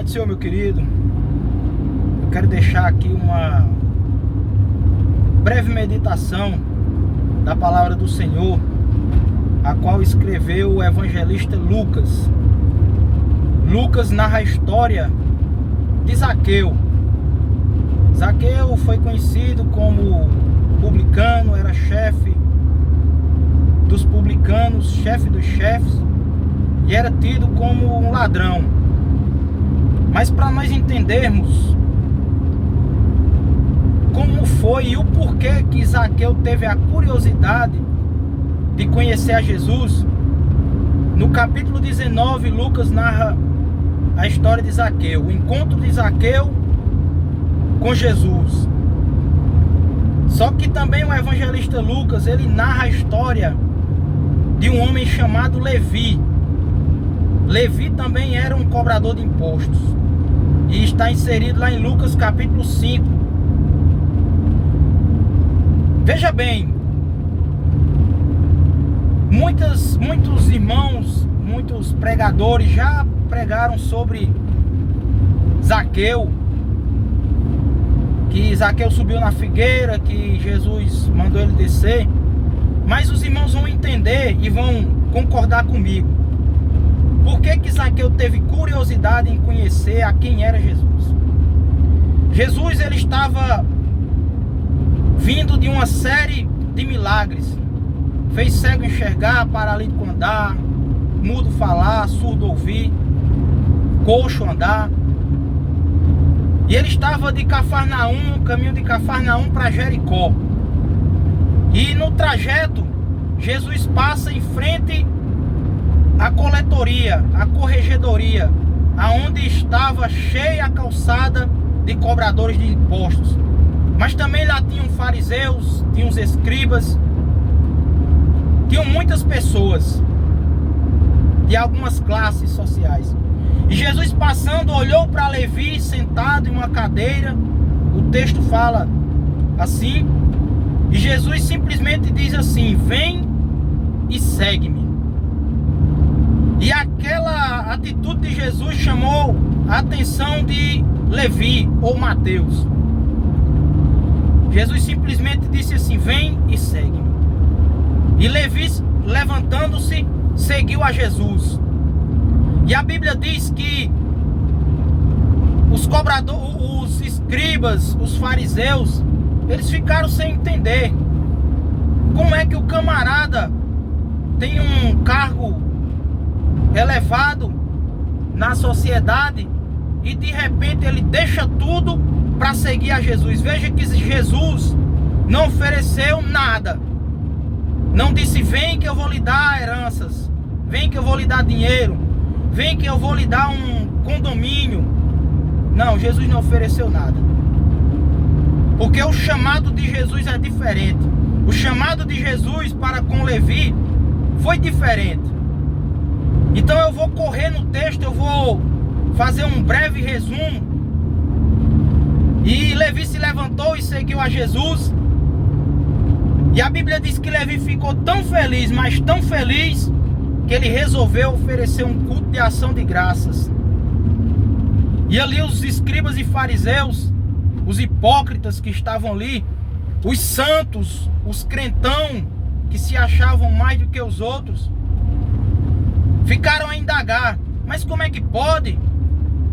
Pai do Senhor, meu querido, eu quero deixar aqui uma breve meditação da palavra do Senhor, a qual escreveu o evangelista Lucas. Lucas narra a história de Zaqueu. Zaqueu foi conhecido como publicano, era chefe dos publicanos, chefe dos chefes, e era tido como um ladrão. Mas para nós entendermos como foi e o porquê que Zaqueu teve a curiosidade de conhecer a Jesus, no capítulo 19, Lucas narra a história de Zaqueu, o encontro de Zaqueu com Jesus. Só que também o evangelista Lucas, ele narra a história de um homem chamado Levi. Levi também era um cobrador de impostos, e está inserido lá em Lucas capítulo 5. Veja bem, muitos irmãos, muitos pregadores já pregaram sobre Zaqueu, que Zaqueu subiu na figueira, que Jesus mandou ele descer. Mas os irmãos vão entender e vão concordar comigo. Por que Zaqueu teve curiosidade em conhecer a quem era Jesus? Jesus, ele estava vindo de uma série de milagres. Fez cego enxergar, paralítico andar, mudo falar, surdo ouvir, coxo andar. E ele estava de Cafarnaum, caminho de Cafarnaum para Jericó. E no trajeto, Jesus passa em frente à coletoria, à corregedoria, aonde estava cheia a calçada de cobradores de impostos. Mas também lá tinham fariseus, tinham os escribas, tinham muitas pessoas de algumas classes sociais. E Jesus passando, olhou para Levi sentado em uma cadeira. O texto fala assim, e Jesus simplesmente diz assim: vem e segue-me. E aquela atitude de Jesus chamou a atenção de Levi ou Mateus. Jesus simplesmente disse assim: vem e segue-me. E Levi, levantando-se, seguiu a Jesus. E a Bíblia diz que os cobradores, os escribas, os fariseus, eles ficaram sem entender como é que o camarada tem um cargo elevado na sociedade e de repente ele deixa tudo para seguir a Jesus. Veja que Jesus não ofereceu nada. Não disse: vem que eu vou lhe dar heranças, vem que eu vou lhe dar dinheiro, vem que eu vou lhe dar um condomínio. Não, Jesus não ofereceu nada. Porque o chamado de Jesus é diferente. O chamado de Jesus para com Levi foi diferente. Então eu vou correr no texto, eu vou fazer um breve resumo. E Levi se levantou e seguiu a Jesus. E a Bíblia diz que Levi ficou tão feliz, mas tão feliz, que ele resolveu oferecer um culto de ação de graças. E ali os escribas e fariseus, os hipócritas que estavam ali, os santos, os crentão, que se achavam mais do que os outros, ficaram a indagar: mas como é que pode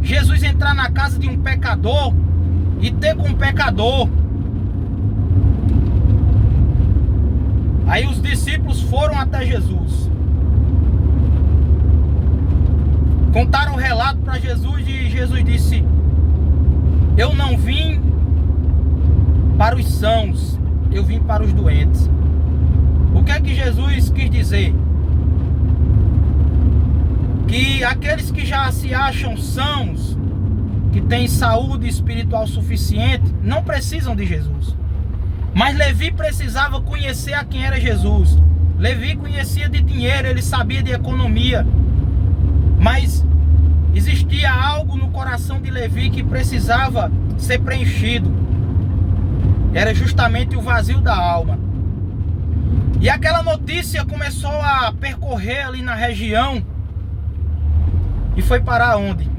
Jesus entrar na casa de um pecador e ter com um pecador? Aí os discípulos foram até Jesus, contaram o relato para Jesus, e Jesus disse: eu não vim para os sãos, eu vim para os doentes. O que é que Jesus quis dizer? Que aqueles que já se acham sãos, que têm saúde espiritual suficiente, não precisam de Jesus. Mas Levi precisava conhecer a quem era Jesus. Levi conhecia de dinheiro, ele sabia de economia. Mas existia algo no coração de Levi que precisava ser preenchido. Era justamente o vazio da alma. E aquela notícia começou a percorrer ali na região. E foi parar onde?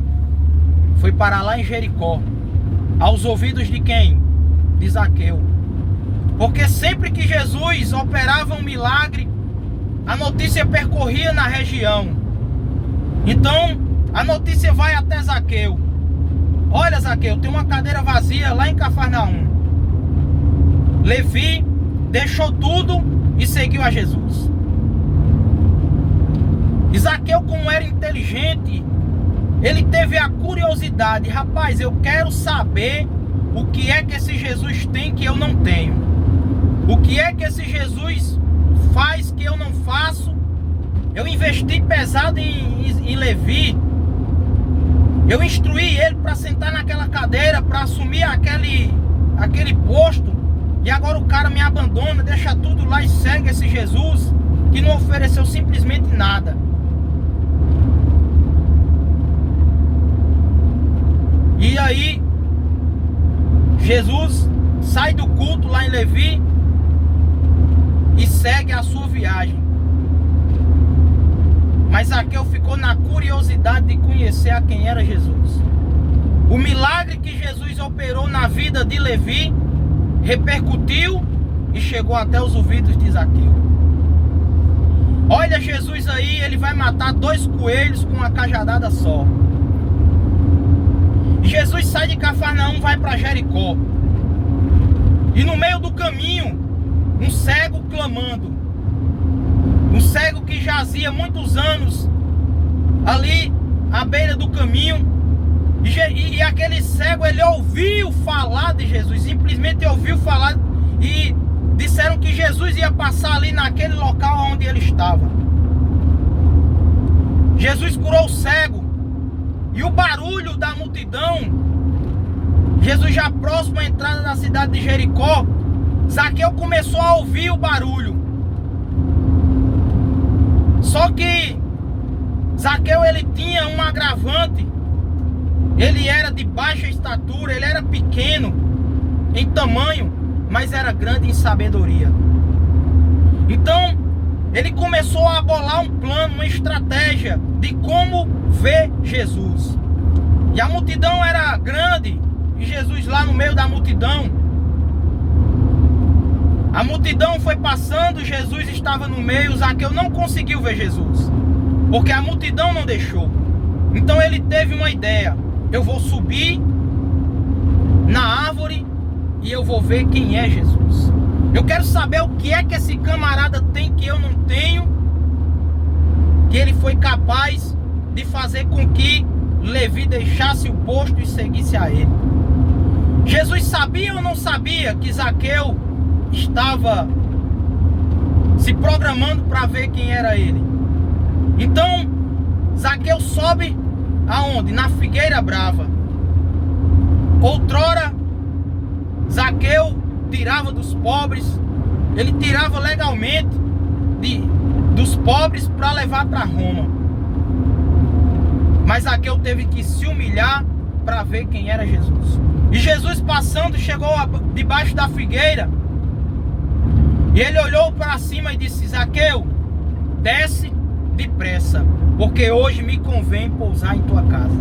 foi parar lá em Jericó, aos ouvidos de quem? De Zaqueu. Porque sempre que Jesus operava um milagre, a notícia percorria na região. Então, a notícia vai até Zaqueu. Olha, Zaqueu, tem uma cadeira vazia lá em Cafarnaum. Levi deixou tudo e seguiu a Jesus. E Zaqueu, como era inteligente, ele teve a curiosidade. Rapaz, eu quero saber o que é que esse Jesus tem que eu não tenho. O que é que esse Jesus faz que eu não faço. Eu investi pesado em Levi. Eu instruí ele para sentar naquela cadeira, para assumir aquele posto. E agora o cara me abandona, deixa tudo lá e segue esse Jesus que não ofereceu simplesmente nada. E aí Jesus sai do culto lá em Levi e segue a sua viagem. Mas Zaqueu ficou na curiosidade de conhecer a quem era Jesus. O milagre que Jesus operou na vida de Levi repercutiu e chegou até os ouvidos de Zaqueu. Olha Jesus aí, ele vai matar 2 coelhos com uma cajadada só. Jesus sai de Cafarnaum, vai para Jericó. E no meio do caminho, um cego clamando. Um cego que jazia muitos anos ali à beira do caminho. E aquele cego, ele ouviu falar de Jesus. Simplesmente ouviu falar. E disseram que Jesus ia passar ali naquele local onde ele estava. Jesus curou o cego. E o barulho da multidão, Jesus já próximo à entrada da cidade de Jericó, Zaqueu começou a ouvir o barulho. Só que Zaqueu, ele tinha um agravante. Ele era de baixa estatura, ele era pequeno em tamanho, mas era grande em sabedoria. Então, ele começou a bolar um plano, uma estratégia de como ver Jesus. E a multidão era grande, e Jesus lá no meio da multidão. A multidão foi passando, Jesus estava no meio. Zaqueu não conseguiu ver Jesus, porque a multidão não deixou. Então ele teve uma ideia: eu vou subir na árvore e eu vou ver quem é Jesus. Eu quero saber o que é que esse camarada tem que eu não tenho, que ele foi capaz de fazer com que Levi deixasse o posto e seguisse a ele. Jesus sabia ou não sabia que Zaqueu estava se programando para ver quem era ele? Então Zaqueu sobe aonde? Na figueira brava. Outrora Zaqueu tirava dos pobres, ele tirava legalmente dos pobres para levar para Roma. Mas Zaqueu teve que se humilhar para ver quem era Jesus. E Jesus passando chegou debaixo da figueira. E ele olhou para cima e disse: Zaqueu, desce depressa, porque hoje me convém pousar em tua casa.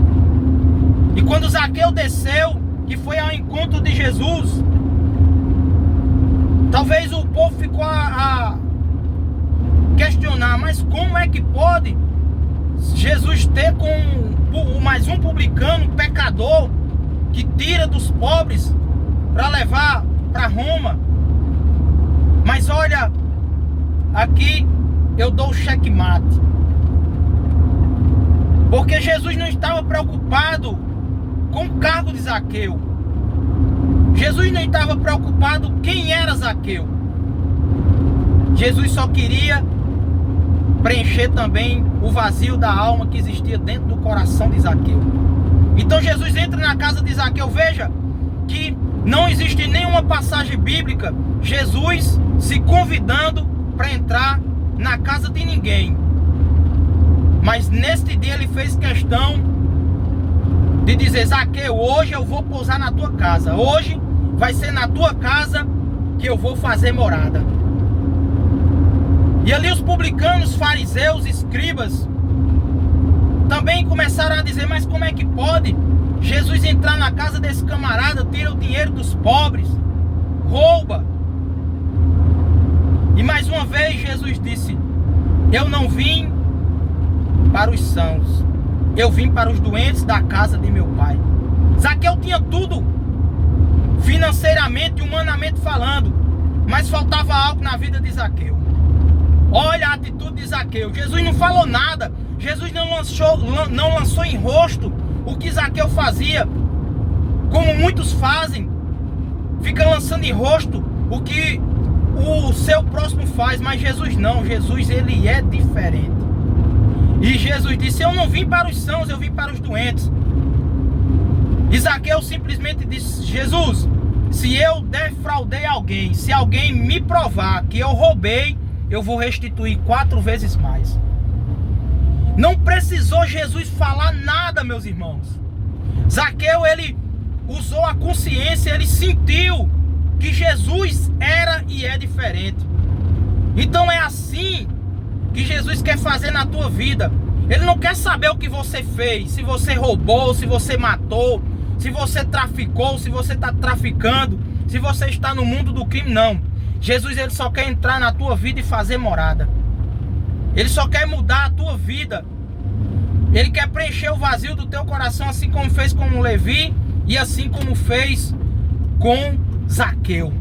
E quando Zaqueu desceu, que foi ao encontro de Jesus, talvez o povo ficou a questionar: mas como é que pode Jesus ter com mais um publicano, um pecador, que tira dos pobres para levar para Roma? Mas olha, aqui eu dou o checkmate. Porque Jesus não estava preocupado com o cargo de Zaqueu. Jesus não estava preocupado quem era Zaqueu. Jesus só queria preencher também o vazio da alma que existia dentro do coração de Zaqueu. Então Jesus entra na casa de Zaqueu. Veja que não existe nenhuma passagem bíblica Jesus se convidando para entrar na casa de ninguém. Mas neste dia ele fez questão de dizer: Zaqueu, hoje eu vou pousar na tua casa. Hoje vai ser na tua casa que eu vou fazer morada. E ali os publicanos, fariseus, escribas também começaram a dizer: mas como é que pode Jesus entrar na casa desse camarada, tira o dinheiro dos pobres, rouba. E mais uma vez Jesus disse: eu não vim para os sãos, eu vim para os doentes da casa de meu pai. Zaqueu tinha tudo, financeiramente e humanamente falando, mas faltava algo na vida de Zaqueu. Olha a atitude de Zaqueu. Jesus não falou nada. Jesus não lançou em rosto o que Zaqueu fazia, como muitos fazem. Fica lançando em rosto o que o seu próximo faz. Mas Jesus não. Jesus, ele é diferente. E Jesus disse: eu não vim para os sãos, eu vim para os doentes. E Zaqueu simplesmente disse: Jesus, se eu defraudei alguém, se alguém me provar que eu roubei, eu vou restituir 4 vezes mais. Não precisou Jesus falar nada, meus irmãos. Zaqueu, ele usou a consciência, ele sentiu que Jesus era e é diferente. Então é assim que Jesus quer fazer na tua vida. Ele não quer saber o que você fez, se você roubou, se você matou, se você traficou, se você está traficando, se você está no mundo do crime, não. Jesus, ele só quer entrar na tua vida e fazer morada. Ele só quer mudar a tua vida. Ele quer preencher o vazio do teu coração, assim como fez com Levi e assim como fez com Zaqueu.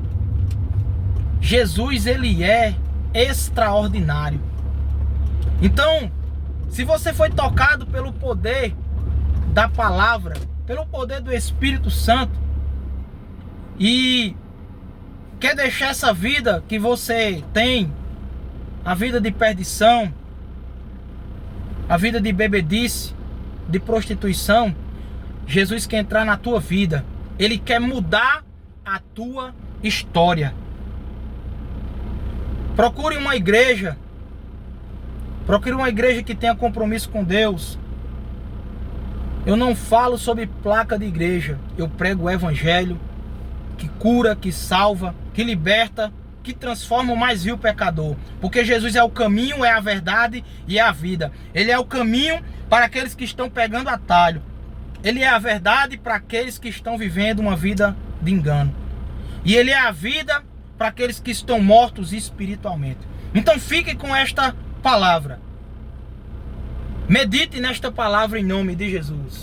Jesus, ele é extraordinário. Então, se você foi tocado pelo poder da palavra, pelo poder do Espírito Santo, e quer deixar essa vida que você tem, a vida de perdição, a vida de bebedice, de prostituição, Jesus quer entrar na tua vida. Ele quer mudar a tua história. Procure uma igreja. Procure uma igreja que tenha compromisso com Deus. Eu não falo sobre placa de igreja. Eu prego o evangelho que cura, que salva, que liberta, que transforma o mais vil pecador. Porque Jesus é o caminho, é a verdade e é a vida. Ele é o caminho para aqueles que estão pegando atalho. Ele é a verdade para aqueles que estão vivendo uma vida de engano. E ele é a vida para aqueles que estão mortos espiritualmente. Então fique com esta palavra. Medite nesta palavra em nome de Jesus.